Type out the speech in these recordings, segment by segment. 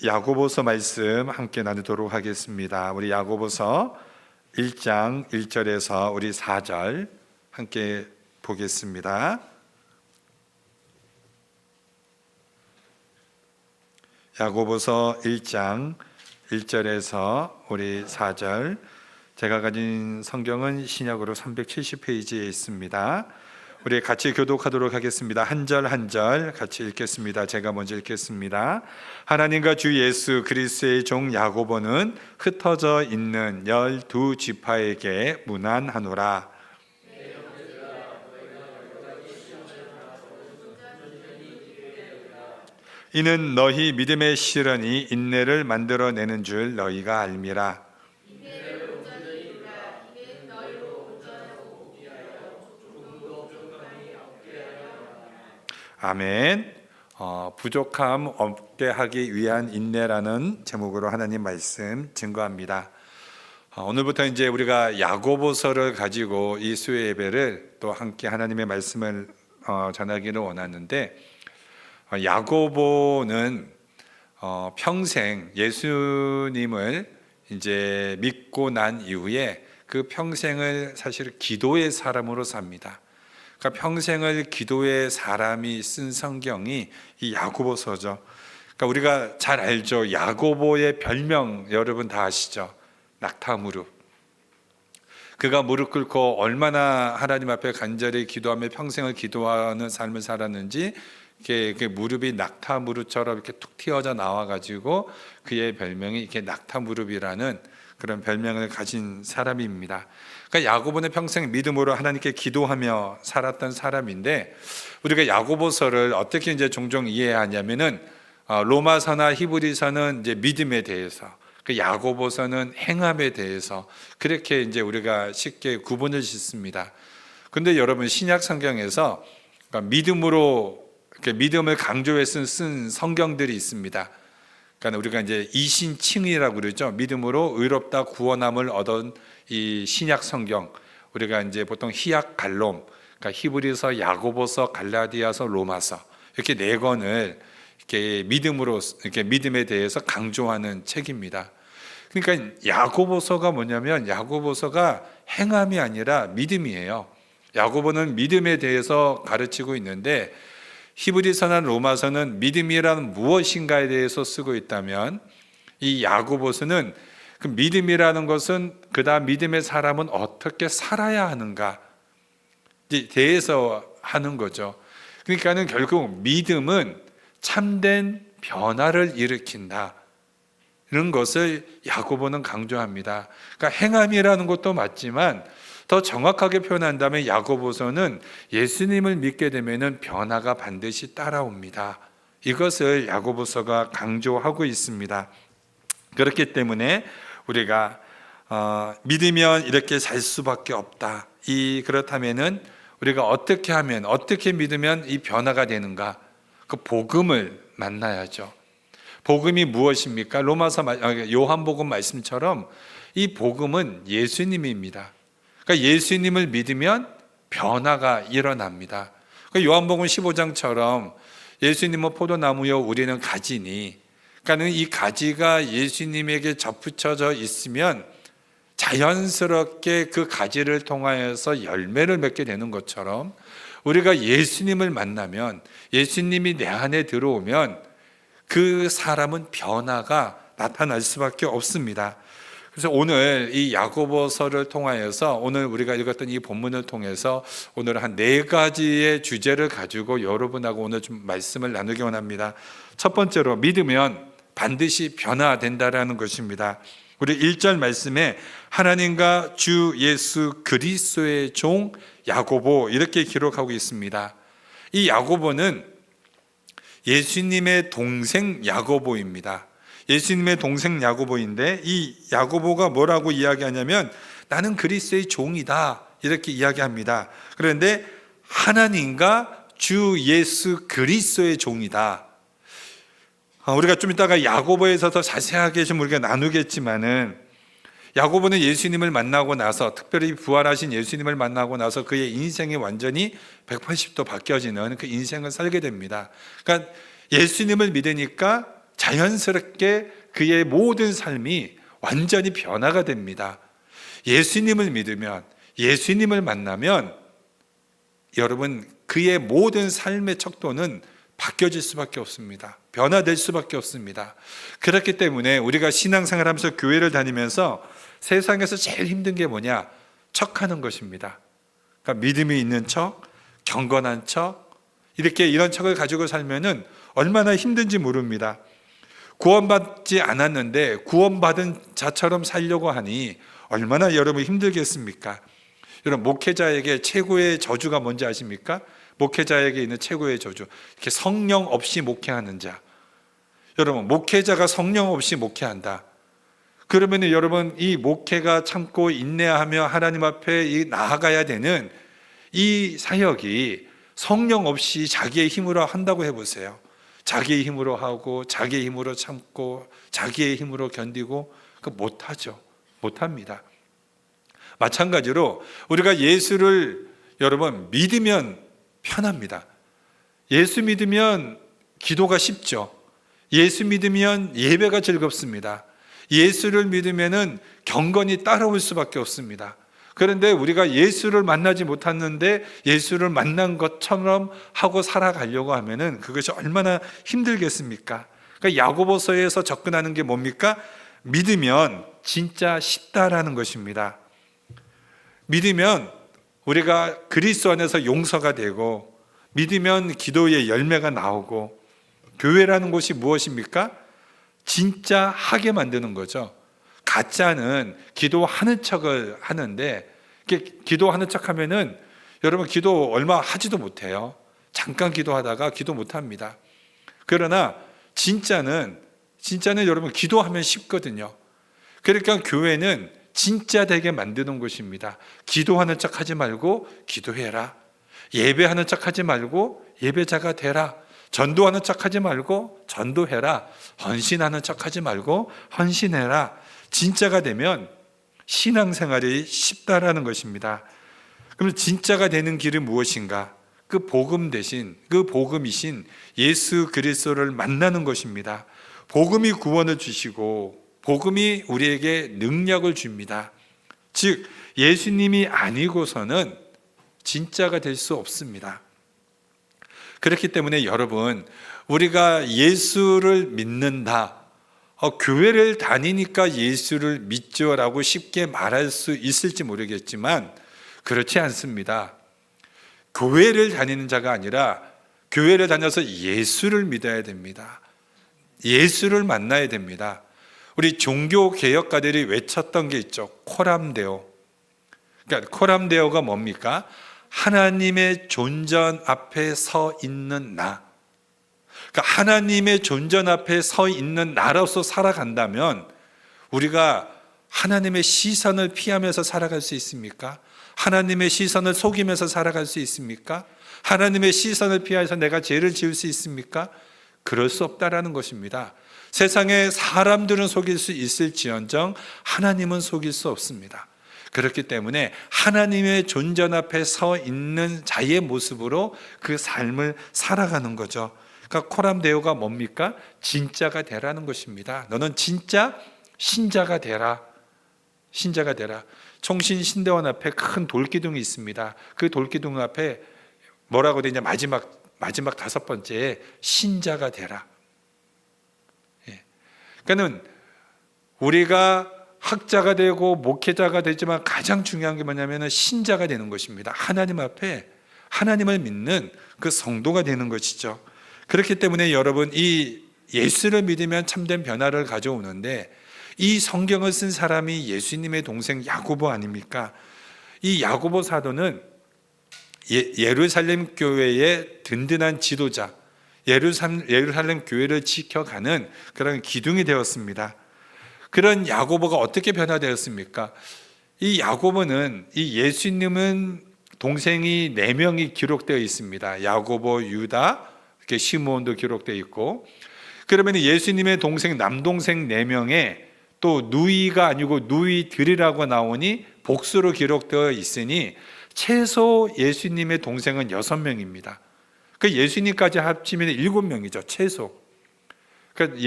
야고보서 말씀 함께 나누도록 하겠습니다. 우리 야고보서 1장 1절에서 우리 4절 함께 보겠습니다. 야고보서 1장 1절에서 우리 4절, 제가 가진 성경은 신약으로 370페이지에 있습니다. 우리 같이 교독하도록 하겠습니다. 한 절 한 절 같이 읽겠습니다. 제가 먼저 읽겠습니다. 하나님과 주 예수 그리스도의 종 야고보는 흩어져 있는 12지파에게 문안하노라. 이는 너희 믿음의 시련이 인내를 만들어내는 줄 너희가 알미라. 아멘. 부족함 없게 하기 위한 인내라는 제목으로 하나님 말씀 증거합니다. 오늘부터 이제 우리가 야고보서를 가지고 이 수요 예배를 또 함께 하나님의 말씀을 전하기를 원하는데, 야고보는 평생 예수님을 이제 믿고 난 이후에 그 평생을 사실 기도의 사람으로 삽니다. 그러니까 평생을 기도의 사람이 쓴 성경이 이 야고보서죠. 그러니까 우리가 잘 알죠. 야고보의 별명 여러분 다 아시죠? 낙타무릎. 그가 무릎 꿇고 얼마나 하나님 앞에 간절히 기도하며 평생을 기도하는 삶을 살았는지, 그 무릎이 낙타 무릎처럼 이렇게 툭 튀어져 나와가지고 그의 별명이 이렇게 낙타 무릎이라는 그런 별명을 가진 사람입니다. 그러니까 야고보는 평생 믿음으로 하나님께 기도하며 살았던 사람인데, 우리가 야고보서를 어떻게 이제 종종 이해하냐면은 로마서나 히브리서는 이제 믿음에 대해서, 그 야고보서는 행함에 대해서 그렇게 이제 우리가 쉽게 구분을 짓습니다. 근데 여러분, 신약 성경에서 그러니까 믿음을 강조해서 쓴 성경들이 있습니다. 그러니까 우리가 이제 이신칭이라고 그러죠. 믿음으로 의롭다 구원함을 얻은 이 신약 성경, 우리가 이제 보통 히약 갈롬, 그러니까 히브리서, 야고보서, 갈라디아서, 로마서, 이렇게 네 권을 이렇게 믿음으로, 이렇게 믿음에 대해서 강조하는 책입니다. 그러니까 야고보서가 뭐냐면, 야고보서가 행함이 아니라 믿음이에요. 야고보는 믿음에 대해서 가르치고 있는데, 히브리서나 로마서는 믿음이란 무엇인가에 대해서 쓰고 있다면, 이 야고보서는 그 믿음이라는 것은 그다음 믿음의 사람은 어떻게 살아야 하는가에 대해서 하는 거죠. 그러니까는 결국 믿음은 참된 변화를 일으킨다, 이런 것을 야고보는 강조합니다. 그러니까 행함이라는 것도 맞지만 더 정확하게 표현한다면 야고보서는 예수님을 믿게 되면 변화가 반드시 따라옵니다. 이것을 야고보서가 강조하고 있습니다. 그렇기 때문에 우리가 믿으면 이렇게 살 수밖에 없다. 그렇다면은 우리가 어떻게 하면, 어떻게 믿으면 이 변화가 되는가? 그 복음을 만나야죠. 복음이 무엇입니까? 요한복음 말씀처럼 이 복음은 예수님입니다. 그러니까 예수님을 믿으면 변화가 일어납니다. 그러니까 요한복음 15장처럼 예수님은 포도나무요 우리는 가지니, 그러니까 이 가지가 예수님에게 접붙여져 있으면 자연스럽게 그 가지를 통하여서 열매를 맺게 되는 것처럼, 우리가 예수님을 만나면, 예수님이 내 안에 들어오면 그 사람은 변화가 나타날 수밖에 없습니다. 그래서 오늘 이 야고보서를 통하여서, 오늘 우리가 읽었던 이 본문을 통해서 오늘 한 4가지의 주제를 가지고 여러분하고 오늘 좀 말씀을 나누기 원합니다. 첫 번째로, 믿으면 반드시 변화된다라는 것입니다. 우리 1절 말씀에 하나님과 주 예수 그리스도의 종 야고보, 이렇게 기록하고 있습니다. 이 야고보는 예수님의 동생 야고보입니다. 예수님의 동생 야고보인데, 이 야고보가 뭐라고 이야기하냐면 나는 그리스도의 종이다, 이렇게 이야기합니다. 그런데 하나님과 주 예수 그리스도의 종이다. 우리가 좀 이따가 야고보에서 더 자세하게 좀 우리가 나누겠지만은, 야고보는 예수님을 만나고 나서, 특별히 부활하신 예수님을 만나고 나서 그의 인생이 완전히 180도 바뀌어지는 그 인생을 살게 됩니다. 그러니까 예수님을 믿으니까 자연스럽게 그의 모든 삶이 완전히 변화가 됩니다. 예수님을 믿으면, 예수님을 만나면 여러분 그의 모든 삶의 척도는 바뀌어질 수밖에 없습니다. 변화될 수밖에 없습니다. 그렇기 때문에 우리가 신앙생활 하면서 교회를 다니면서 세상에서 제일 힘든 게 뭐냐? 척하는 것입니다. 그러니까 믿음이 있는 척, 경건한 척, 이렇게 이런 척을 가지고 살면은 얼마나 힘든지 모릅니다. 구원받지 않았는데 구원받은 자처럼 살려고 하니 얼마나 여러분 힘들겠습니까? 여러분 목회자에게 최고의 저주가 뭔지 아십니까? 목회자에게 있는 최고의 저주, 이렇게 성령 없이 목회하는 자. 여러분 목회자가 성령 없이 목회한다. 그러면 여러분 이 목회가 참고 인내하며 하나님 앞에 나아가야 되는 이 사역이 성령 없이 자기의 힘으로 한다고 해보세요. 자기의 힘으로 하고 자기의 힘으로 참고 자기의 힘으로 견디고 못하죠. 못합니다. 마찬가지로 우리가 예수를 여러분 믿으면 편합니다. 예수 믿으면 기도가 쉽죠. 예수 믿으면 예배가 즐겁습니다. 예수를 믿으면은 경건이 따라올 수밖에 없습니다. 그런데 우리가 예수를 만나지 못했는데 예수를 만난 것처럼 하고 살아가려고 하면은 그것이 얼마나 힘들겠습니까? 그러니까 야고보서에서 접근하는 게 뭡니까? 믿으면 진짜 쉽다라는 것입니다. 믿으면 우리가 그리스도 안에서 용서가 되고, 믿으면 기도의 열매가 나오고, 교회라는 곳이 무엇입니까? 진짜 하게 만드는 거죠. 가짜는 기도하는 척을 하는데, 기도하는 척 하면은 여러분 기도 얼마 하지도 못해요. 잠깐 기도하다가 기도 못합니다. 그러나 진짜는 여러분 기도하면 쉽거든요. 그러니까 교회는 진짜 되게 만드는 곳입니다. 기도하는 척 하지 말고 기도해라. 예배하는 척 하지 말고 예배자가 되라. 전도하는 척 하지 말고 전도해라. 헌신하는 척 하지 말고 헌신해라. 진짜가 되면 신앙생활이 쉽다라는 것입니다. 그럼 진짜가 되는 길은 무엇인가? 그 복음 대신, 그 복음이신 예수 그리스도를 만나는 것입니다. 복음이 구원을 주시고 복음이 우리에게 능력을 줍니다. 즉 예수님이 아니고서는 진짜가 될 수 없습니다. 그렇기 때문에 여러분, 우리가 예수를 믿는다, 교회를 다니니까 예수를 믿죠라고 쉽게 말할 수 있을지 모르겠지만 그렇지 않습니다. 교회를 다니는 자가 아니라 교회를 다녀서 예수를 믿어야 됩니다. 예수를 만나야 됩니다. 우리 종교 개혁가들이 외쳤던 게 있죠. 코람데오. 그러니까 코람데오가 뭡니까? 하나님의 존전 앞에 서 있는 나. 그러니까 하나님의 존전 앞에 서 있는 나로서 살아간다면 우리가 하나님의 시선을 피하면서 살아갈 수 있습니까? 하나님의 시선을 속이면서 살아갈 수 있습니까? 하나님의 시선을 피해서 내가 죄를 지을 수 있습니까? 그럴 수 없다라는 것입니다. 세상에 사람들은 속일 수 있을지언정 하나님은 속일 수 없습니다. 그렇기 때문에 하나님의 존전 앞에 서 있는 자의 모습으로 그 삶을 살아가는 거죠. 그러니까 코람데오가 뭡니까? 진짜가 되라는 것입니다. 너는 진짜 신자가 되라. 신자가 되라. 총신 신대원 앞에 큰 돌기둥이 있습니다. 그 돌기둥 앞에 뭐라고 되냐? 마지막 다섯 번째에 신자가 되라. 그러니까는 우리가 학자가 되고 목회자가 되지만 가장 중요한 게 뭐냐면 신자가 되는 것입니다. 하나님 앞에 하나님을 믿는 그 성도가 되는 것이죠. 그렇기 때문에 여러분, 이 예수를 믿으면 참된 변화를 가져오는데 이 성경을 쓴 사람이 예수님의 동생 야고보 아닙니까? 이 야고보 사도는 예루살렘 교회의 든든한 지도자, 예루살렘 교회를 지켜가는 그런 기둥이 되었습니다. 그런 야고보가 어떻게 변화되었습니까? 이 야고보는, 이 예수님은 동생이 4명이 기록되어 있습니다. 야고보, 유다, 이렇게 시므온도 기록되어 있고, 그러면 예수님의 동생, 남동생 4명에 또 누이가 아니고 누이들이라고 나오니 복수로 기록되어 있으니 최소 예수님의 동생은 6명입니다. 그 예수님까지 합치면 7명이죠. 최소. 그러니까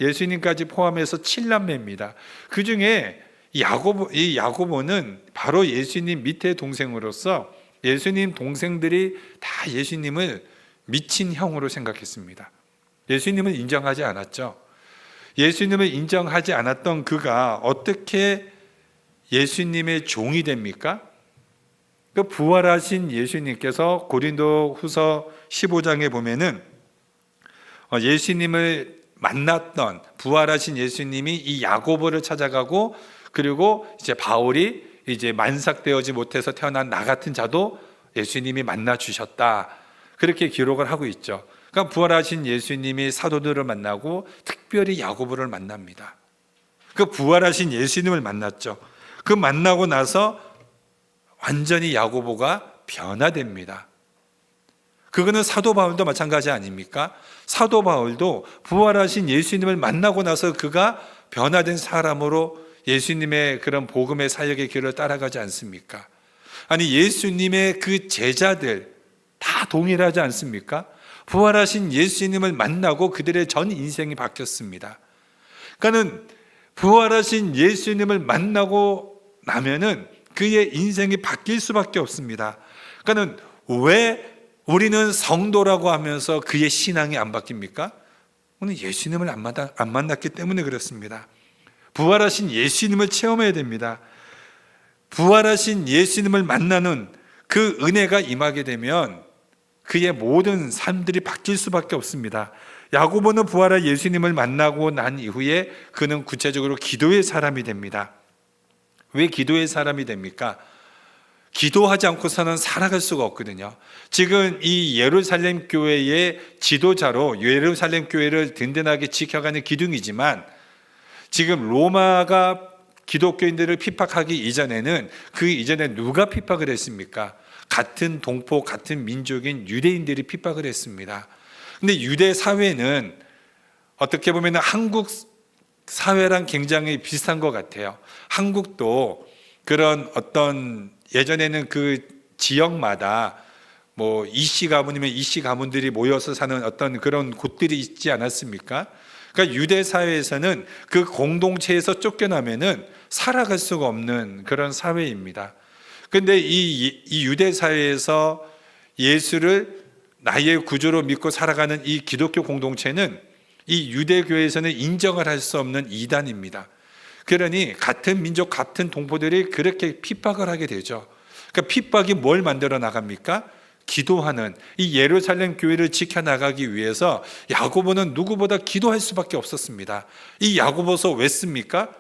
예수님까지 포함해서 7남매입니다. 그 중에 이 야고보는 바로 예수님 밑에 동생으로서 예수님 동생들이 다 예수님을 미친 형으로 생각했습니다. 예수님을 인정하지 않았죠. 예수님을 인정하지 않았던 그가 어떻게 예수님의 종이 됩니까? 그 부활하신 예수님께서 고린도후서 15장에 보면은 예수님을 만났던 부활하신 예수님이 이 야고보를 찾아가고, 그리고 이제 바울이 이제 만삭되어지 못해서 태어난 나 같은 자도 예수님이 만나 주셨다, 그렇게 기록을 하고 있죠. 그러니까 부활하신 예수님이 사도들을 만나고 특별히 야고보를 만납니다. 그 부활하신 예수님을 만났죠. 그 만나고 나서 완전히 야고보가 변화됩니다. 그거는 사도 바울도 마찬가지 아닙니까? 사도 바울도 부활하신 예수님을 만나고 나서 그가 변화된 사람으로 예수님의 그런 복음의 사역의 길을 따라가지 않습니까? 아니, 예수님의 그 제자들 다 동일하지 않습니까? 부활하신 예수님을 만나고 그들의 전 인생이 바뀌었습니다. 그러니까는 부활하신 예수님을 만나고 나면은 그의 인생이 바뀔 수밖에 없습니다. 그러니까는 왜 우리는 성도라고 하면서 그의 신앙이 안 바뀝니까? 오늘 예수님을 안 만났기 때문에 그렇습니다. 부활하신 예수님을 체험해야 됩니다. 부활하신 예수님을 만나는 그 은혜가 임하게 되면 그의 모든 삶들이 바뀔 수밖에 없습니다. 야고보는 부활한 예수님을 만나고 난 이후에 그는 구체적으로 기도의 사람이 됩니다. 왜 기도의 사람이 됩니까? 기도하지 않고서는 살아갈 수가 없거든요. 지금 이 예루살렘 교회의 지도자로 예루살렘 교회를 든든하게 지켜가는 기둥이지만, 지금 로마가 기독교인들을 핍박하기 이전에는, 그 이전에 누가 핍박을 했습니까? 같은 동포, 같은 민족인 유대인들이 핍박을 했습니다. 근데 유대 사회는 어떻게 보면 한국 사회랑 굉장히 비슷한 것 같아요. 한국도 그런 어떤, 예전에는 그 지역마다 뭐 이씨 가문이면 이씨 가문들이 모여서 사는 어떤 그런 곳들이 있지 않았습니까? 그러니까 유대 사회에서는 그 공동체에서 쫓겨나면은 살아갈 수가 없는 그런 사회입니다. 그런데 이 유대 사회에서 예수를 나의 구주로 믿고 살아가는 이 기독교 공동체는 이 유대교회에서는 인정을 할 수 없는 이단입니다. 그러니 같은 민족, 같은 동포들이 그렇게 핍박을 하게 되죠. 그러니까 핍박이 뭘 만들어 나갑니까? 기도하는, 이 예루살렘 교회를 지켜나가기 위해서 야고보는 누구보다 기도할 수밖에 없었습니다. 이 야고보서 왜 씁니까?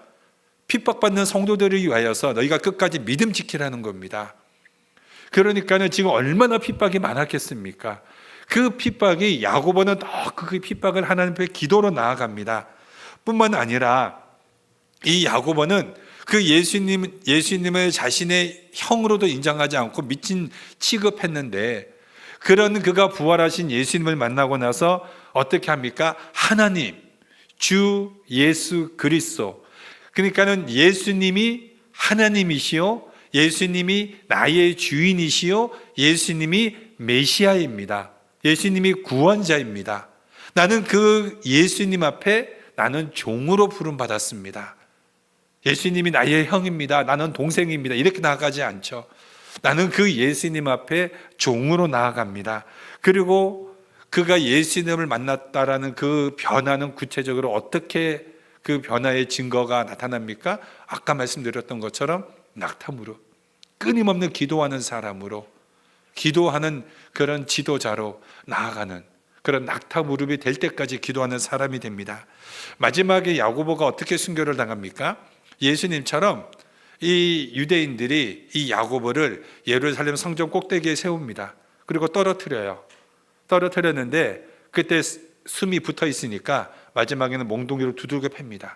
핍박받는 성도들을 위하여서 너희가 끝까지 믿음 지키라는 겁니다. 그러니까는 지금 얼마나 핍박이 많았겠습니까? 그 핍박이, 야고보는 더 그 핍박을 하나님 앞에 기도로 나아갑니다. 뿐만 아니라 이 야고보는 그 예수님을 자신의 형으로도 인정하지 않고 미친 취급했는데, 그런 그가 부활하신 예수님을 만나고 나서 어떻게 합니까? 하나님, 주 예수 그리스도, 그러니까는 예수님이 하나님이시요, 예수님이 나의 주인이시요, 예수님이 메시아입니다. 예수님이 구원자입니다. 나는 그 예수님 앞에 나는 종으로 부름받았습니다. 예수님이 나의 형입니다, 나는 동생입니다, 이렇게 나아가지 않죠. 나는 그 예수님 앞에 종으로 나아갑니다. 그리고 그가 예수님을 만났다라는 그 변화는 구체적으로 어떻게 그 변화의 증거가 나타납니까? 아까 말씀드렸던 것처럼 낙타무릎, 끊임없는 기도하는 사람으로, 기도하는 그런 지도자로 나아가는 그런 낙타무릎이 될 때까지 기도하는 사람이 됩니다. 마지막에 야고보가 어떻게 순교를 당합니까? 예수님처럼 이 유대인들이 이 야고보를 예루살렘 성전 꼭대기에 세웁니다. 그리고 떨어뜨렸는데 그때 숨이 붙어 있으니까 마지막에는 몽둥이로 두들겨 팹니다.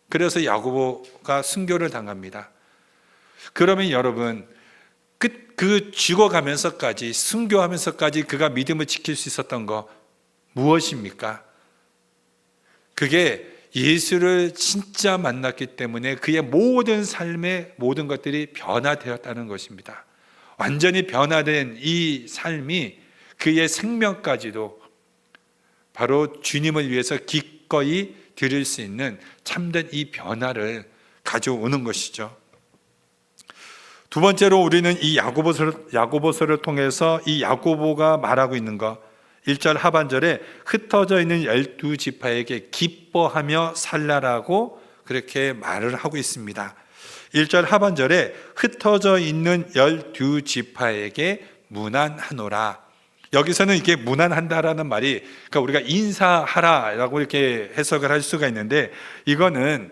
그래서 야고보가 순교를 당합니다. 그러면 여러분, 그 죽어가면서까지, 순교하면서까지 그가 믿음을 지킬 수 있었던 거 무엇입니까? 그게 예수를 진짜 만났기 때문에 그의 모든 삶의 모든 것들이 변화되었다는 것입니다. 완전히 변화된 이 삶이 그의 생명까지도 바로 주님을 위해서 기꺼이 드릴 수 있는 참된 이 변화를 가져오는 것이죠. 두 번째로 우리는 이 야고보서를 통해서 이 야고보가 말하고 있는 것, 1절 하반절에 흩어져 있는 12지파에게 기뻐하며 살라라고 그렇게 말을 하고 있습니다. 1절 하반절에 흩어져 있는 12지파에게 문안하노라. 여기서는 이게 문안한다라는 말이, 그러니까 우리가 인사하라라고 이렇게 해석을 할 수가 있는데, 이거는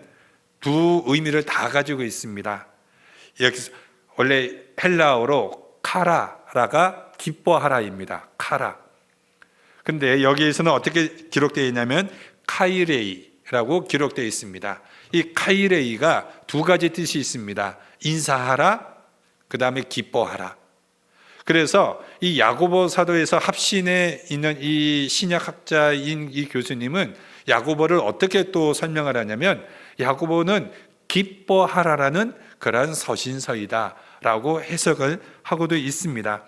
두 의미를 다 가지고 있습니다. 여기서 원래 헬라어로 카라라가 기뻐하라입니다. 카라. 근데 여기에서는 어떻게 기록되어 있냐면 카이레이라고 기록되어 있습니다. 이 카이레이가 두 가지 뜻이 있습니다. 인사하라, 그 다음에 기뻐하라. 그래서 이 야고보 사도에서 합신에 있는 이 신약학자인 이 교수님은 야고보를 어떻게 또 설명을 하냐면, 야고보는 기뻐하라라는 그러한 서신서이다라고 해석을 하고도 있습니다.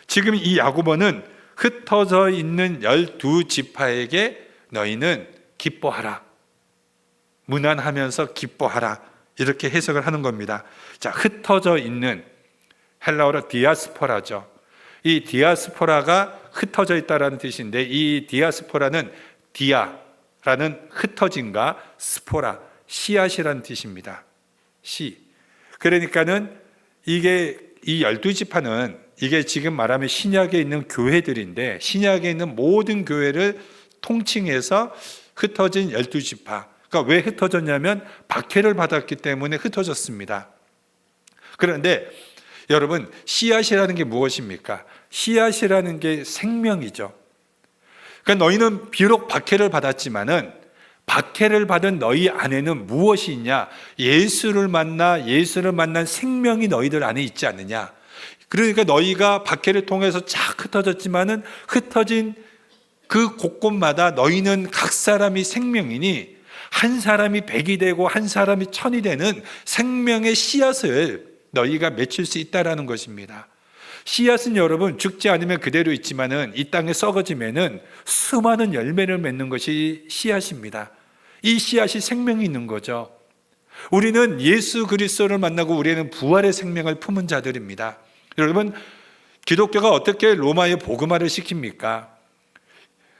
지금 이 야고보는 흩어져 있는 12지파에게 너희는 기뻐하라, 문안하면서 기뻐하라, 이렇게 해석을 하는 겁니다. 자, 흩어져 있는, 헬라어로 디아스포라죠. 이 디아스포라가 흩어져 있다라는 뜻인데, 이 디아스포라는 디아라는 흩어짐과 스포라, 씨앗이라는 뜻입니다. 씨. 그러니까는 이게 이 12지파는 이게 지금 말하면 신약에 있는 교회들인데, 신약에 있는 모든 교회를 통칭해서 흩어진 12지파. 그러니까 왜 흩어졌냐면 박해를 받았기 때문에 흩어졌습니다. 그런데 여러분, 씨앗이라는 게 무엇입니까? 씨앗이라는 게 생명이죠. 그러니까 너희는 비록 박해를 받았지만은 박해를 받은 너희 안에는 무엇이 있냐? 예수를 만난 생명이 너희들 안에 있지 않느냐? 그러니까 너희가 박해를 통해서 쫙 흩어졌지만은 흩어진 그 곳곳마다 너희는 각 사람이 생명이니 한 사람이 100이 되고 한 사람이 1000이 되는 생명의 씨앗을 너희가 맺힐 수 있다라는 것입니다. 씨앗은 여러분 죽지 않으면 그대로 있지만은 이 땅에 썩어지면은 수많은 열매를 맺는 것이 씨앗입니다. 이 씨앗이 생명이 있는 거죠. 우리는 예수 그리스도를 만나고 우리는 부활의 생명을 품은 자들입니다. 여러분, 기독교가 어떻게 로마의 복음화를 시킵니까?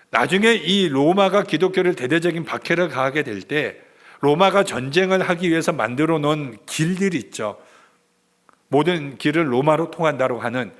나중에 이 로마가 기독교를 대대적인 박해를 가하게 될 때 로마가 전쟁을 하기 위해서 만들어 놓은 길들이 있죠. 모든 길을 로마로 통한다고 하는,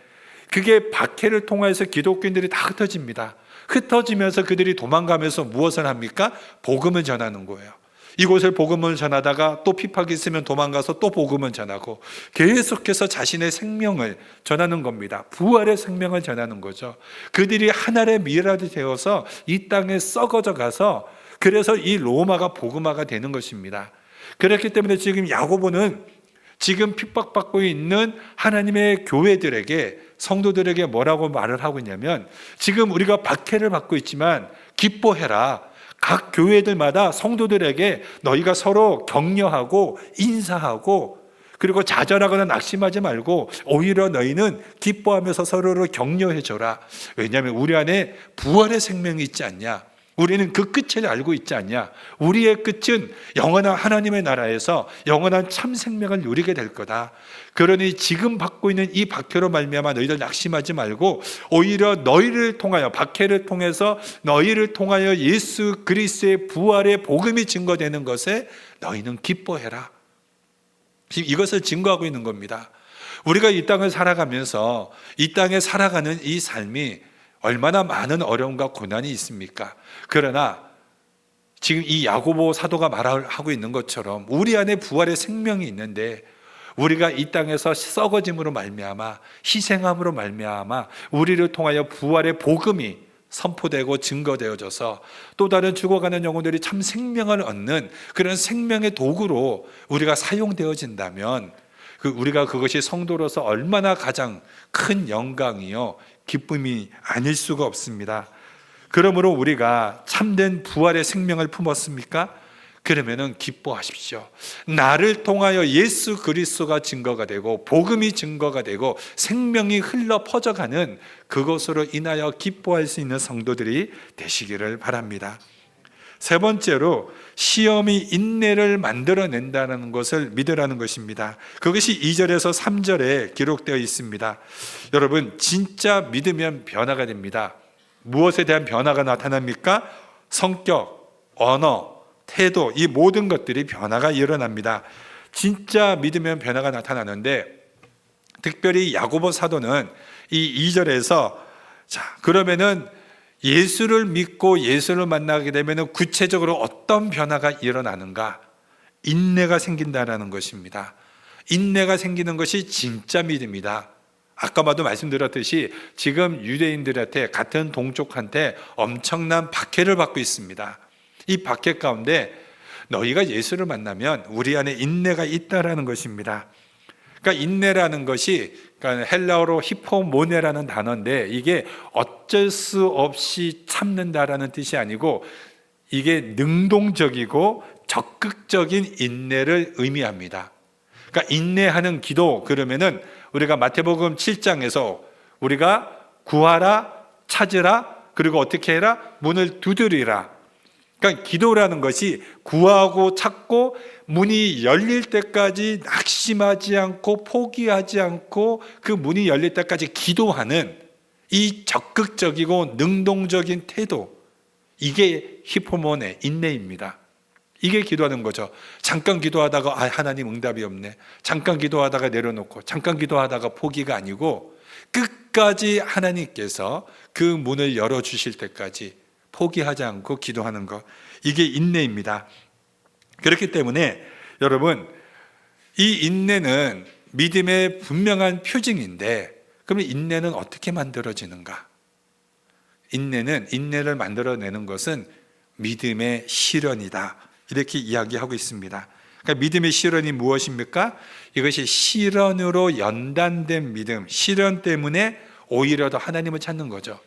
그게 박해를 통해서 기독교인들이 다 흩어집니다. 흩어지면서 그들이 도망가면서 무엇을 합니까? 복음을 전하는 거예요. 이곳을 복음을 전하다가 또 핍박이 있으면 도망가서 또 복음을 전하고 계속해서 자신의 생명을 전하는 겁니다. 부활의 생명을 전하는 거죠. 그들이 하나의 미랄이 되어서 이 땅에 썩어져 가서, 그래서 이 로마가 복음화가 되는 것입니다. 그렇기 때문에 지금 야고보는 지금 핍박받고 있는 하나님의 교회들에게, 성도들에게 뭐라고 말을 하고 있냐면, 지금 우리가 박해를 받고 있지만 기뻐해라. 각 교회들마다 성도들에게 너희가 서로 격려하고 인사하고, 그리고 좌절하거나 낙심하지 말고 오히려 너희는 기뻐하면서 서로를 격려해줘라. 왜냐하면 우리 안에 부활의 생명이 있지 않냐? 우리는 그 끝을 알고 있지 않냐? 우리의 끝은 영원한 하나님의 나라에서 영원한 참 생명을 누리게 될 거다. 그러니 지금 받고 있는 이 박해로 말미암아 너희들 낙심하지 말고 오히려 너희를 통하여, 박해를 통해서 너희를 통하여 예수 그리스도의 부활의 복음이 증거되는 것에 너희는 기뻐해라. 지금 이것을 증거하고 있는 겁니다. 우리가 이 땅을 살아가면서 이 땅에 살아가는 이 삶이 얼마나 많은 어려움과 고난이 있습니까? 그러나 지금 이 야고보 사도가 말하고 있는 것처럼 우리 안에 부활의 생명이 있는데, 우리가 이 땅에서 썩어짐으로 말미암아, 희생함으로 말미암아 우리를 통하여 부활의 복음이 선포되고 증거되어져서 또 다른 죽어가는 영혼들이 참 생명을 얻는 그런 생명의 도구로 우리가 사용되어진다면, 우리가 그것이 성도로서 얼마나 가장 큰 영광이요 기쁨이 아닐 수가 없습니다. 그러므로 우리가 참된 부활의 생명을 품었습니까? 그러면은 기뻐하십시오. 나를 통하여 예수 그리스도가 증거가 되고 복음이 증거가 되고 생명이 흘러 퍼져가는 그것으로 인하여 기뻐할 수 있는 성도들이 되시기를 바랍니다. 세 번째로 시험이 인내를 만들어낸다는 것을 믿으라는 것입니다. 그것이 2절에서 3절에 기록되어 있습니다. 여러분, 진짜 믿으면 변화가 됩니다. 무엇에 대한 변화가 나타납니까? 성격, 언어, 태도, 이 모든 것들이 변화가 일어납니다. 진짜 믿으면 변화가 나타나는데, 특별히 야고보 사도는 이 2절에서 자, 그러면은 예수를 믿고 예수를 만나게 되면 구체적으로 어떤 변화가 일어나는가? 인내가 생긴다라는 것입니다. 인내가 생기는 것이 진짜 믿음이다. 아까도 말씀드렸듯이 지금 유대인들한테, 같은 동족한테 엄청난 박해를 받고 있습니다. 이 박해 가운데 너희가 예수를 만나면 우리 안에 인내가 있다라는 것입니다. 그러니까 인내라는 것이, 그러니까 헬라어로 히포모네라는 단어인데, 이게 어쩔 수 없이 참는다라는 뜻이 아니고 이게 능동적이고 적극적인 인내를 의미합니다. 그러니까 인내하는 기도, 그러면은 우리가 마태복음 7장에서 우리가 구하라, 찾으라, 그리고 어떻게 해라? 문을 두드리라. 그러니까 기도라는 것이 구하고 찾고 문이 열릴 때까지 낙심하지 않고 포기하지 않고 그 문이 열릴 때까지 기도하는 이 적극적이고 능동적인 태도, 이게 히포모네, 인내입니다. 이게 기도하는 거죠. 잠깐 기도하다가 하나님 응답이 없네, 잠깐 기도하다가 내려놓고, 잠깐 기도하다가 포기가 아니고 끝까지 하나님께서 그 문을 열어주실 때까지 포기하지 않고 기도하는 것, 이게 인내입니다. 그렇기 때문에 여러분, 이 인내는 믿음의 분명한 표징인데, 그러면 인내는 어떻게 만들어지는가? 인내를 만들어내는 것은 믿음의 실현이다, 이렇게 이야기하고 있습니다. 그러니까 믿음의 실현이 무엇입니까? 이것이 실현으로 연단된 믿음, 실현 때문에 오히려 더 하나님을 찾는 거죠.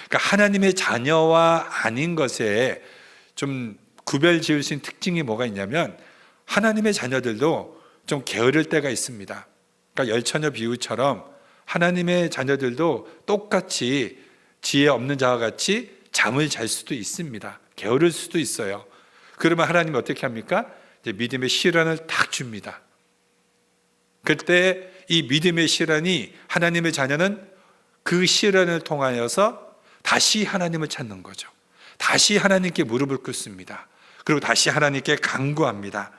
그러니까 하나님의 자녀와 아닌 것에 좀 구별 지을 수 있는 특징이 뭐가 있냐면, 하나님의 자녀들도 좀 게으를 때가 있습니다. 그러니까 열처녀 비유처럼 하나님의 자녀들도 똑같이 지혜 없는 자와 같이 잠을 잘 수도 있습니다. 게으를 수도 있어요. 그러면 하나님이 어떻게 합니까? 이제 믿음의 실현을 딱 줍니다. 그때 이 믿음의 실현이, 하나님의 자녀는 그 실현을 통하여서 다시 하나님을 찾는 거죠. 다시 하나님께 무릎을 꿇습니다. 그리고 다시 하나님께 간구합니다.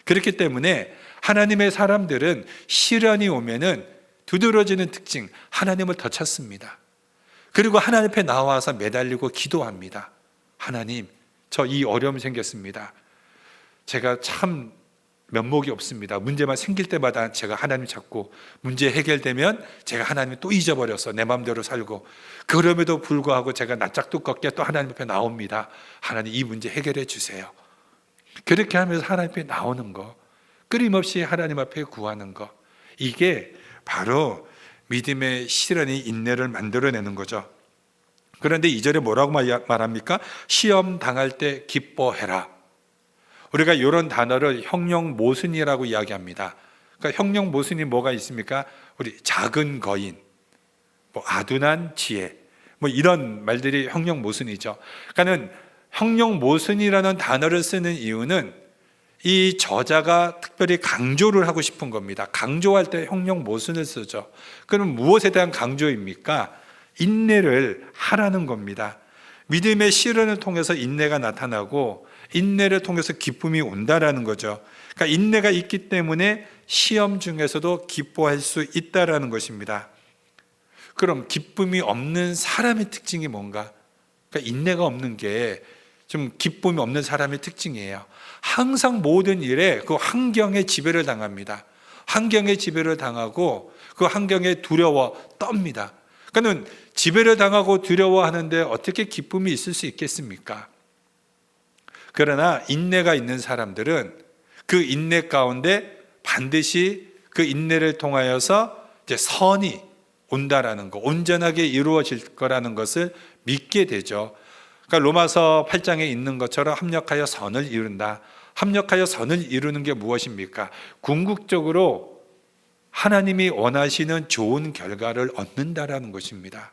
그렇기 때문에 하나님의 사람들은 시련이 오면은 두드러지는 특징, 하나님을 더 찾습니다. 그리고 하나님 앞에 나와서 매달리고 기도합니다. 하나님, 저 이 어려움이 생겼습니다. 제가 참 면목이 없습니다. 문제만 생길 때마다 제가 하나님 찾고, 문제 해결되면 제가 하나님을 또 잊어버려서 내 마음대로 살고, 그럼에도 불구하고 제가 낯짝 두껍게 또 하나님 앞에 나옵니다. 하나님, 이 문제 해결해 주세요. 그렇게 하면서 하나님 앞에 나오는 거, 끊임없이 하나님 앞에 구하는 거, 이게 바로 믿음의 실현이 인내를 만들어내는 거죠. 그런데 2절에 뭐라고 말합니까? 시험 당할 때 기뻐해라. 우리가 이런 단어를 형용 모순이라고 이야기합니다. 그러니까 형용 모순이 뭐가 있습니까? 우리 작은 거인, 아둔한 지혜, 이런 말들이 형용 모순이죠. 그러니까는 형용 모순이라는 단어를 쓰는 이유는 이 저자가 특별히 강조를 하고 싶은 겁니다. 강조할 때 형용 모순을 쓰죠. 그럼 무엇에 대한 강조입니까? 인내를 하라는 겁니다. 믿음의 실현을 통해서 인내가 나타나고, 인내를 통해서 기쁨이 온다라는 거죠. 그러니까 인내가 있기 때문에 시험 중에서도 기뻐할 수 있다라는 것입니다. 그럼 기쁨이 없는 사람의 특징이 뭔가? 그러니까 인내가 없는 게 좀 기쁨이 없는 사람의 특징이에요. 항상 모든 일에 그 환경에 지배를 당합니다. 환경에 지배를 당하고 그 환경에 두려워 떱니다. 그러니까 지배를 당하고 두려워하는데 어떻게 기쁨이 있을 수 있겠습니까? 그러나 인내가 있는 사람들은 그 인내 가운데 반드시 그 인내를 통하여서 이제 선이 온다라는 거, 온전하게 이루어질 거라는 것을 믿게 되죠. 그러니까 로마서 8장에 있는 것처럼 합력하여 선을 이룬다. 합력하여 선을 이루는 게 무엇입니까? 궁극적으로 하나님이 원하시는 좋은 결과를 얻는다라는 것입니다.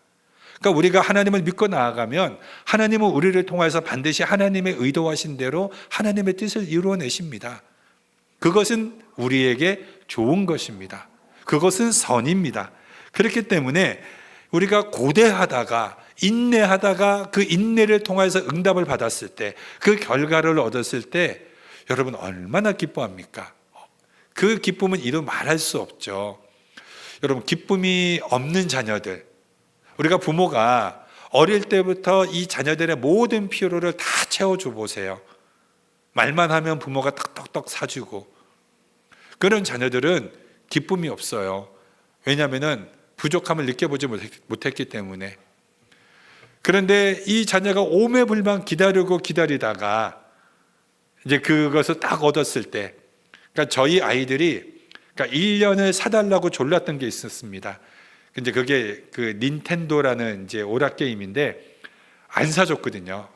그러니까 우리가 하나님을 믿고 나아가면 하나님은 우리를 통해서 반드시 하나님의 의도하신 대로 하나님의 뜻을 이루어내십니다. 그것은 우리에게 좋은 것입니다. 그것은 선입니다. 그렇기 때문에 우리가 고대하다가 인내하다가 그 인내를 통해서 응답을 받았을 때, 그 결과를 얻었을 때 여러분 얼마나 기뻐합니까? 그 기쁨은 이루 말할 수 없죠. 여러분, 기쁨이 없는 자녀들, 우리가 부모가 어릴 때부터 이 자녀들의 모든 필요를 다 채워줘 보세요. 말만 하면 부모가 떡떡떡 사주고, 그런 자녀들은 기쁨이 없어요. 왜냐하면 부족함을 느껴보지 못했기 때문에. 그런데 이 자녀가 오매불망 기다리다가 이제 그것을 딱 얻었을 때, 그러니까 저희 아이들이 그러니까 1년을 사달라고 졸랐던 게 있었습니다. 근데 그게 그 닌텐도라는 이제 오락 게임인데 안 사줬거든요.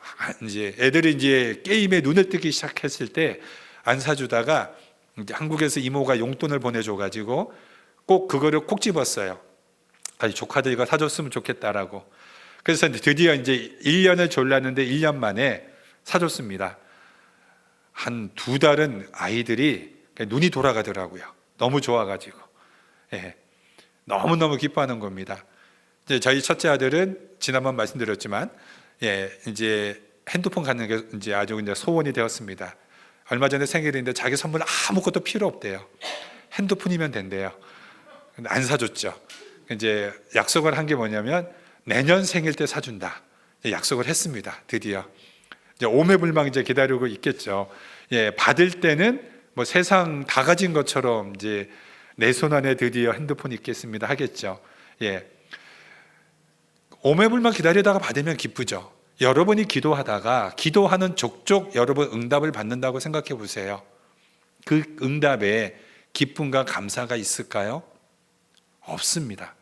이제 애들이 이제 게임에 눈을 뜨기 시작했을 때 안 사주다가 이제 한국에서 이모가 용돈을 보내줘가지고 꼭 그거를 콕 집었어요. 아니, 조카들 이거 사줬으면 좋겠다라고. 그래서 드디어 이제 1년을 졸랐는데 1년 만에 사줬습니다. 한 2달은 아이들이 눈이 돌아가더라고요. 너무 좋아가지고. 예. 너무너무 기뻐하는 겁니다. 이제 저희 첫째 아들은 지난번 말씀드렸지만, 예, 이제 핸드폰 갖는 게 이제 아주 이제 소원이 되었습니다. 얼마 전에 생일인데 자기 선물 아무것도 필요 없대요. 핸드폰이면 된대요. 근데 안 사줬죠. 이제 약속을 한 게 뭐냐면 내년 생일 때 사준다. 약속을 했습니다. 드디어. 이제 오매불망 이제 기다리고 있겠죠. 예, 받을 때는 뭐 세상 다 가진 것처럼 이제 내 손 안에 드디어 핸드폰이 있겠습니다 하겠죠. 예, 오매불망 기다리다가 받으면 기쁘죠. 여러분이 기도하다가 기도하는 족족 여러분 응답을 받는다고 생각해 보세요. 그 응답에 기쁨과 감사가 있을까요? 없습니다.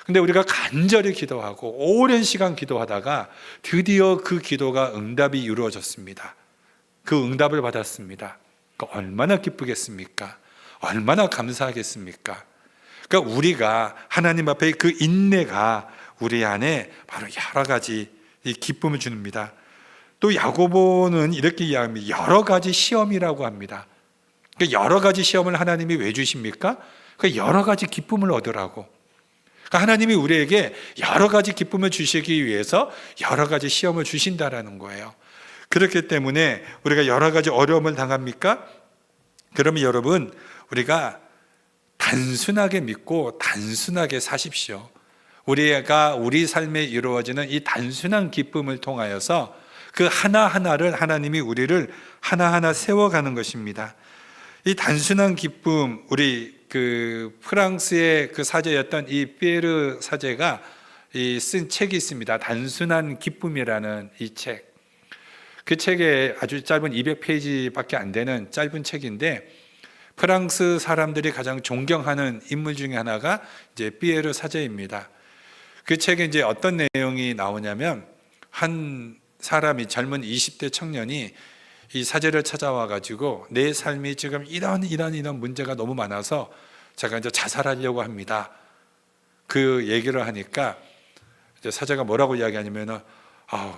근데 우리가 간절히 기도하고 오랜 시간 기도하다가 드디어 그 기도가 응답이 이루어졌습니다. 그 응답을 받았습니다. 그러니까 얼마나 기쁘겠습니까? 얼마나 감사하겠습니까? 그러니까 우리가 하나님 앞에 그 인내가 우리 안에 바로 여러 가지 이 기쁨을 줍니다. 또 야고보는 이렇게 이야기합니다. 여러 가지 시험이라고 합니다. 그러니까 여러 가지 시험을 하나님이 왜 주십니까? 그러니까 여러 가지 기쁨을 얻으라고. 그러니까 하나님이 우리에게 여러 가지 기쁨을 주시기 위해서 여러 가지 시험을 주신다라는 거예요. 그렇기 때문에 우리가 여러 가지 어려움을 당합니까? 그러면 여러분, 우리가 단순하게 믿고 단순하게 사십시오. 우리가 우리 삶에 이루어지는 이 단순한 기쁨을 통하여서 그 하나하나를 하나님이 우리를 하나하나 세워가는 것입니다. 이 단순한 기쁨, 우리 그 프랑스의 그 사제였던 이 피에르 사제가 쓴 책이 있습니다. 단순한 기쁨이라는 이 책. 그 책에 아주 짧은 200페이지밖에 안 되는 짧은 책인데, 프랑스 사람들이 가장 존경하는 인물 중에 하나가 이제 피에르 사제입니다. 그 책에 이제 어떤 내용이 나오냐면, 한 사람이, 젊은 20대 청년이 이 사제를 찾아와 가지고 내 삶이 지금 이런 문제가 너무 많아서 제가 이제 자살하려고 합니다. 그 얘기를 하니까 이제 사제가 뭐라고 이야기하냐면은,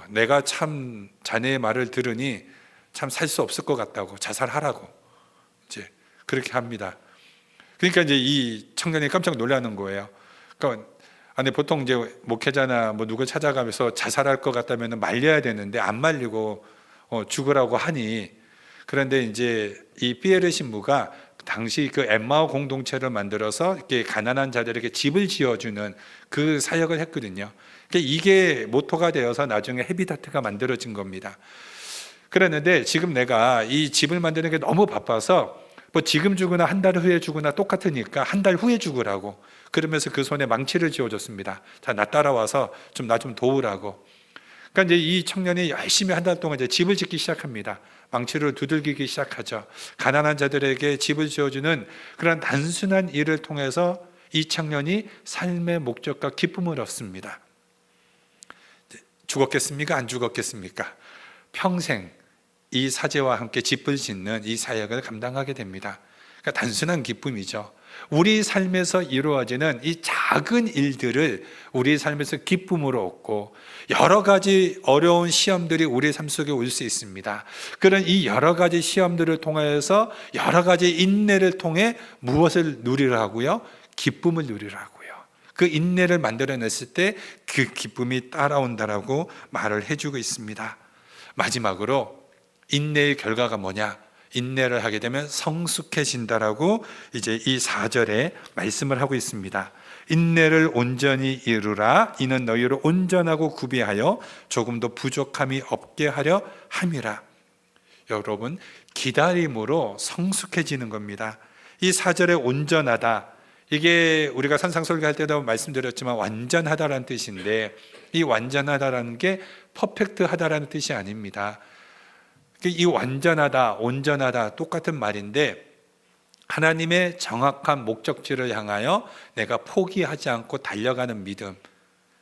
내가 참 자네의 말을 들으니 참 살 수 없을 것 같다고, 자살하라고 이제 그렇게 합니다. 그러니까 이제 이 청년이 깜짝 놀라는 거예요. 그러니까 아니, 보통 이제 목회자나 뭐 누구 찾아가면서 자살할 것 같다면 말려야 되는데 안 말리고 죽으라고 하니, 그런데 이제 이 피에르 신부가 당시 그 엠마오 공동체를 만들어서 이렇게 가난한 자들에게 집을 지어주는 그 사역을 했거든요. 그러니까 이게 모토가 되어서 나중에 헤비타트가 만들어진 겁니다. 그랬는데 지금 내가 이 집을 만드는 게 너무 바빠서 뭐 지금 주거나 한 달 후에 주거나 똑같으니까 한 달 후에 죽으라고, 그러면서 그 손에 망치를 쥐어줬습니다. 자, 나 따라와서 나 좀 도우라고. 그러니까 이제 이 청년이 열심히 한 달 동안 이제 집을 짓기 시작합니다. 망치를 두들기기 시작하죠. 가난한 자들에게 집을 지어주는 그런 단순한 일을 통해서 이 청년이 삶의 목적과 기쁨을 얻습니다. 죽었겠습니까? 안 죽었겠습니까? 평생 이 사제와 함께 집을 짓는 이 사역을 감당하게 됩니다. 그러니까 단순한 기쁨이죠. 우리 삶에서 이루어지는 이 작은 일들을 우리 삶에서 기쁨으로 얻고, 여러 가지 어려운 시험들이 우리 삶 속에 올 수 있습니다. 그런 이 여러 가지 시험들을 통하여서 여러 가지 인내를 통해 무엇을 누리라고요? 기쁨을 누리라고요. 그 인내를 만들어냈을 때 그 기쁨이 따라온다라고 말을 해주고 있습니다. 마지막으로 인내의 결과가 뭐냐? 인내를 하게 되면 성숙해진다라고 이제 이 4절에 말씀을 하고 있습니다. 인내를 온전히 이루라. 이는 너희를 온전하고 구비하여 조금도 부족함이 없게 하려 함이라. 여러분, 기다림으로 성숙해지는 겁니다. 이 4절에 온전하다, 이게 우리가 산상설교할 때도 말씀드렸지만 완전하다라는 뜻인데, 이 완전하다라는 게 퍼펙트하다라는 뜻이 아닙니다. 이 완전하다, 온전하다 똑같은 말인데, 하나님의 정확한 목적지를 향하여 내가 포기하지 않고 달려가는 믿음,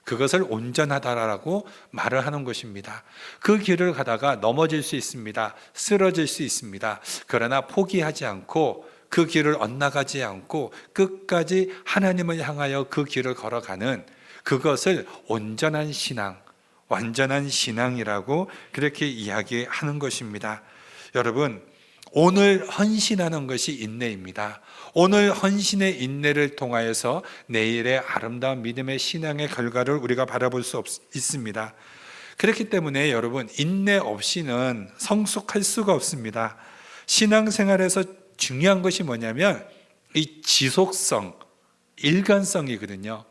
그것을 온전하다라고 말을 하는 것입니다. 그 길을 가다가 넘어질 수 있습니다. 쓰러질 수 있습니다. 그러나 포기하지 않고 그 길을 엇나가지 않고 끝까지 하나님을 향하여 그 길을 걸어가는, 그것을 온전한 신앙, 완전한 신앙이라고 그렇게 이야기하는 것입니다. 여러분, 오늘 헌신하는 것이 인내입니다. 오늘 헌신의 인내를 통하여서 내일의 아름다운 믿음의 신앙의 결과를 우리가 바라볼 수 있습니다. 그렇기 때문에 여러분, 인내 없이는 성숙할 수가 없습니다. 신앙생활에서 중요한 것이 뭐냐면 이 지속성, 일관성이거든요.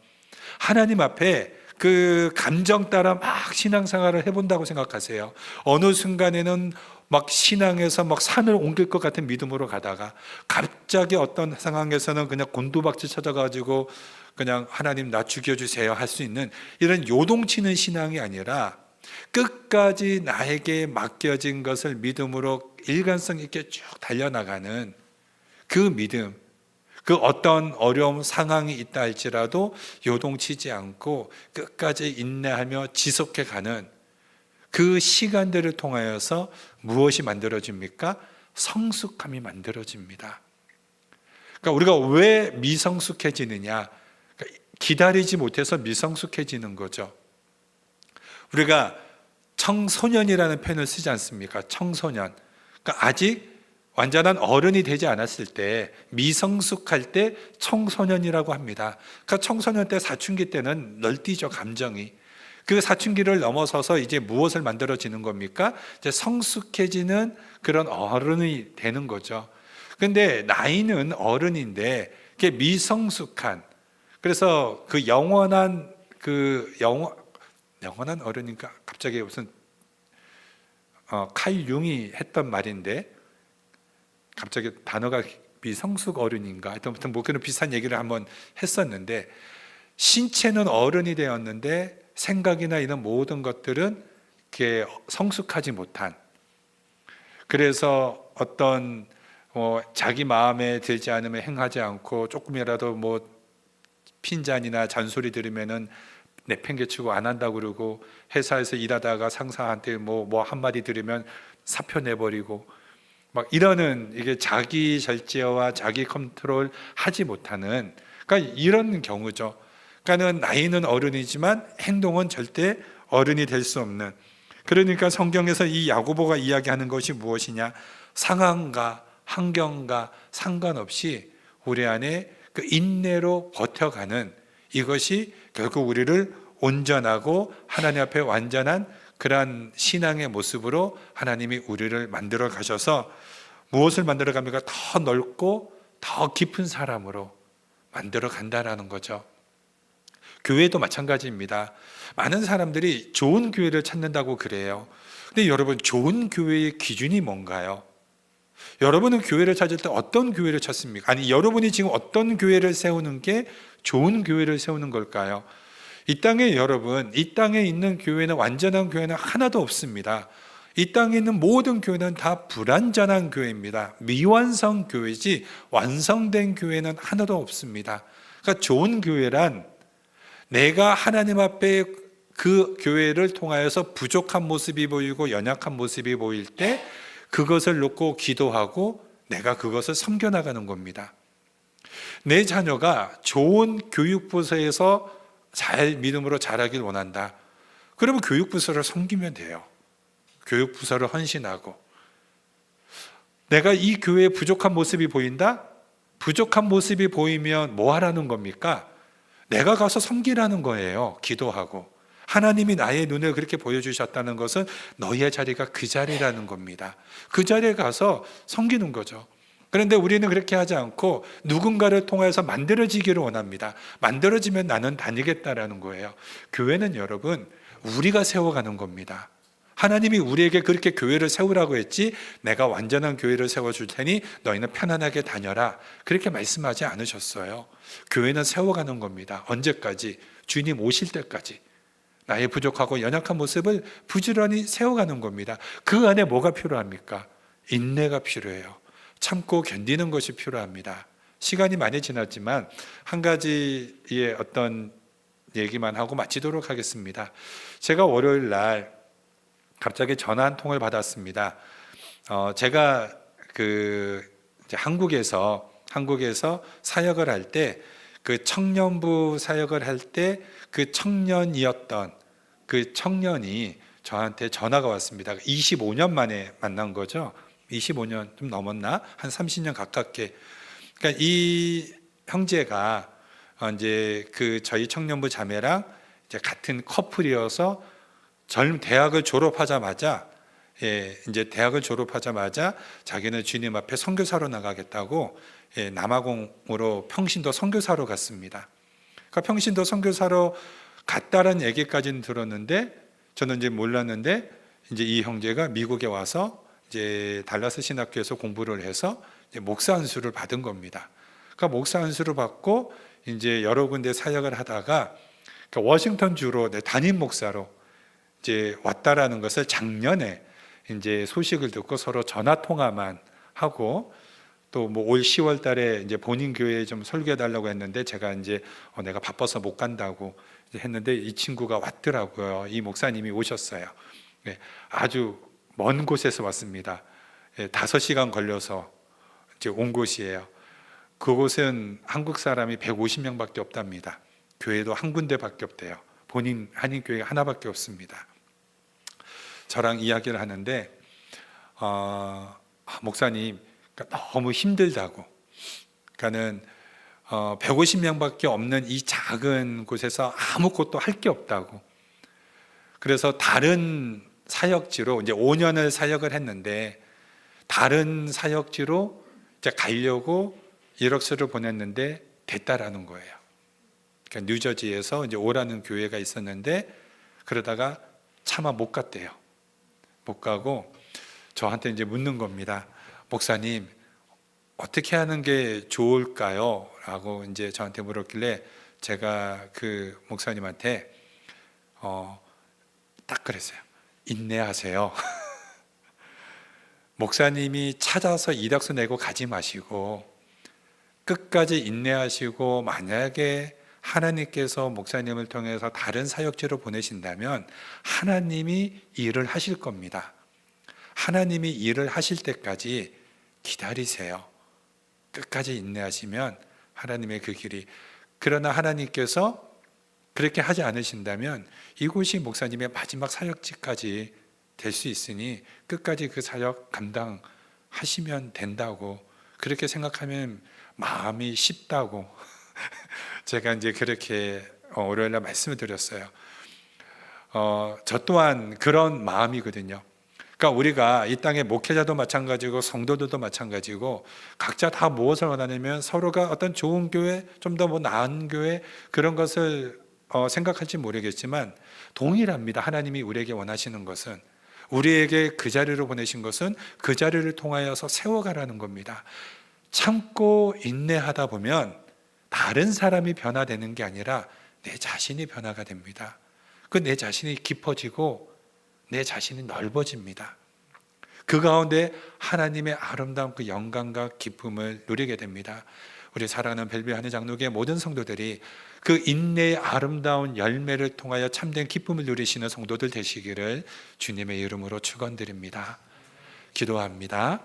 하나님 앞에 그 감정 따라 막 신앙생활을 해본다고 생각하세요. 어느 순간에는 막 신앙에서 막 산을 옮길 것 같은 믿음으로 가다가 갑자기 어떤 상황에서는 그냥 곤두박질 쳐져가지고 그냥 하나님 나 죽여주세요 할 수 있는 이런 요동치는 신앙이 아니라 끝까지 나에게 맡겨진 것을 믿음으로 일관성 있게 쭉 달려나가는 그 믿음, 그 어떤 어려움 상황이 있다 할지라도 요동치지 않고 끝까지 인내하며 지속해 가는 그 시간들을 통하여서 무엇이 만들어집니까? 성숙함이 만들어집니다. 그러니까 우리가 왜 미성숙해지느냐? 그러니까 기다리지 못해서 미성숙해지는 거죠. 우리가 청소년이라는 표현을 쓰지 않습니까? 청소년. 그러니까 아직 완전한 어른이 되지 않았을 때, 미성숙할 때 청소년이라고 합니다. 그러니까 청소년 때, 사춘기 때는 널뛰죠, 감정이. 그 사춘기를 넘어서서 이제 무엇을 만들어지는 겁니까? 이제 성숙해지는 그런 어른이 되는 거죠. 근데 나이는 어른인데 그게 미성숙한, 그래서 그 영원한 어른인가? 갑자기 무슨 칼 융이 했던 말인데 갑자기 단어가 미성숙 어른인가? 하여튼 뭐 그런 비슷한 얘기를 한번 했었는데, 신체는 어른이 되었는데 생각이나 이런 모든 것들은 이렇게 성숙하지 못한, 그래서 어떤 자기 마음에 들지 않으면 행하지 않고 조금이라도 뭐 핀잔이나 잔소리 들으면은 내팽개치고 안 한다고 그러고, 회사에서 일하다가 상사한테 뭐 한마디 들으면 사표 내버리고 막 이러는, 이게 자기 절제와 자기 컨트롤 하지 못하는, 그러니까 이런 경우죠. 그러니까는 나이는 어른이지만 행동은 절대 어른이 될 수 없는. 그러니까 성경에서 이 야고보가 이야기하는 것이 무엇이냐? 상황과 환경과 상관없이 우리 안에 그 인내로 버텨가는, 이것이 결국 우리를 온전하고 하나님 앞에 완전한 그러한 신앙의 모습으로 하나님이 우리를 만들어 가셔서 무엇을 만들어 갑니까? 더 넓고 더 깊은 사람으로 만들어 간다라는 거죠. 교회도 마찬가지입니다. 많은 사람들이 좋은 교회를 찾는다고 그래요. 근데 여러분, 좋은 교회의 기준이 뭔가요? 여러분은 교회를 찾을 때 어떤 교회를 찾습니까? 아니, 여러분이 지금 어떤 교회를 세우는 게 좋은 교회를 세우는 걸까요? 이 땅에 여러분, 이 땅에 있는 교회는 완전한 교회는 하나도 없습니다. 이 땅에 있는 모든 교회는 다 불완전한 교회입니다. 미완성 교회지 완성된 교회는 하나도 없습니다. 그러니까 좋은 교회란 내가 하나님 앞에 그 교회를 통하여서 부족한 모습이 보이고 연약한 모습이 보일 때 그것을 놓고 기도하고 내가 그것을 섬겨나가는 겁니다. 내 자녀가 좋은 교육부서에서 잘 믿음으로 자라길 원한다. 그러면 교육부서를 섬기면 돼요. 교육부서를 헌신하고. 내가 이 교회에 부족한 모습이 보인다? 부족한 모습이 보이면 뭐 하라는 겁니까? 내가 가서 섬기라는 거예요. 기도하고. 하나님이 나의 눈을 그렇게 보여주셨다는 것은 너희의 자리가 그 자리라는 겁니다. 그 자리에 가서 섬기는 거죠. 그런데 우리는 그렇게 하지 않고 누군가를 통해서 만들어지기를 원합니다. 만들어지면 나는 다니겠다라는 거예요. 교회는 여러분, 우리가 세워가는 겁니다. 하나님이 우리에게 그렇게 교회를 세우라고 했지 내가 완전한 교회를 세워줄 테니 너희는 편안하게 다녀라. 그렇게 말씀하지 않으셨어요. 교회는 세워가는 겁니다. 언제까지? 주님 오실 때까지. 나의 부족하고 연약한 모습을 부지런히 세워가는 겁니다. 그 안에 뭐가 필요합니까? 인내가 필요해요. 참고 견디는 것이 필요합니다. 시간이 많이 지났지만 한 가지의 어떤 얘기만 하고 마치도록 하겠습니다. 제가 월요일 날 갑자기 전화 한 통을 받았습니다. 제가 이제 한국에서 사역을 할 때 그 청년부 사역을 할 때 그 청년이었던 그 청년이 저한테 전화가 왔습니다. 25년 만에 만난 거죠. 25년 좀 넘었나? 한 30년 가깝게. 그러니까 이 형제가 이제 그 저희 청년부 자매랑 이제 같은 커플이어서 대학을 졸업하자마자 이제 대학을 졸업하자마자 자기는 주님 앞에 선교사로 나가겠다고 남아공으로 평신도 선교사로 갔습니다. 그러니까 평신도 선교사로 갔다는 얘기까지는 들었는데 저는 이제 몰랐는데 이제 이 형제가 미국에 와서 이제 달라스 신학교에서 공부를 해서 이제 목사 안수를 받은 겁니다. 그러니까 목사 안수를 받고 이제 여러 군데 사역을 하다가 그러니까 워싱턴 주로 담임 목사로 이제 왔다라는 것을 작년에 이제 소식을 듣고 서로 전화 통화만 하고 또 뭐 올 10월 달에 이제 본인 교회에 좀 설교해 달라고 했는데 제가 이제 내가 바빠서 못 간다고 했는데 이 친구가 왔더라고요. 이 목사님이 오셨어요. 아주 먼 곳에서 왔습니다. 5시간 걸려서 이제 온 곳이에요. 그곳은 한국 사람이 150명밖에 없답니다. 교회도 한 군데밖에 없대요. 본인 한인교회가 하나밖에 없습니다. 저랑 이야기를 하는데 목사님 그러니까 너무 힘들다고. 그러니까는 150명밖에 없는 이 작은 곳에서 아무것도 할 게 없다고. 그래서 다른 사역지로 이제 5년을 사역을 했는데 다른 사역지로 이제 가려고 이력서를 보냈는데 됐다라는 거예요. 그러니까 뉴저지에서 이제 오라는 교회가 있었는데 그러다가 차마 못 갔대요. 못 가고 저한테 이제 묻는 겁니다. 목사님, 어떻게 하는 게 좋을까요? 라고 이제 저한테 물었길래 제가 그 목사님한테 딱 그랬어요. 인내하세요. 목사님이 찾아서 이력서 내고 가지 마시고 끝까지 인내하시고 만약에 하나님께서 목사님을 통해서 다른 사역지로 보내신다면 하나님이 일을 하실 겁니다. 하나님이 일을 하실 때까지 기다리세요. 끝까지 인내하시면 하나님의 그 길이. 그러나 하나님께서 그렇게 하지 않으신다면 이곳이 목사님의 마지막 사역지까지 될 수 있으니 끝까지 그 사역 감당하시면 된다고 그렇게 생각하면 마음이 쉽다고 제가 이제 그렇게 월요일날 말씀을 드렸어요. 저 또한 그런 마음이거든요. 그러니까 우리가 이 땅의 목회자도 마찬가지고 성도들도 마찬가지고 각자 다 무엇을 원하냐면 서로가 어떤 좋은 교회, 좀 더 뭐 나은 교회 그런 것을 생각할지 모르겠지만 동일합니다. 하나님이 우리에게 원하시는 것은 우리에게 그 자리로 보내신 것은 그 자리를 통하여서 세워가라는 겁니다. 참고 인내하다 보면 다른 사람이 변화되는 게 아니라 내 자신이 변화가 됩니다. 그 내 자신이 깊어지고 내 자신이 넓어집니다. 그 가운데 하나님의 아름다운 그 영광과 기쁨을 누리게 됩니다. 우리 사랑하는 벨벳 한의 장로교의 모든 성도들이 그 인내의 아름다운 열매를 통하여 참된 기쁨을 누리시는 성도들 되시기를 주님의 이름으로 축원드립니다. 기도합니다.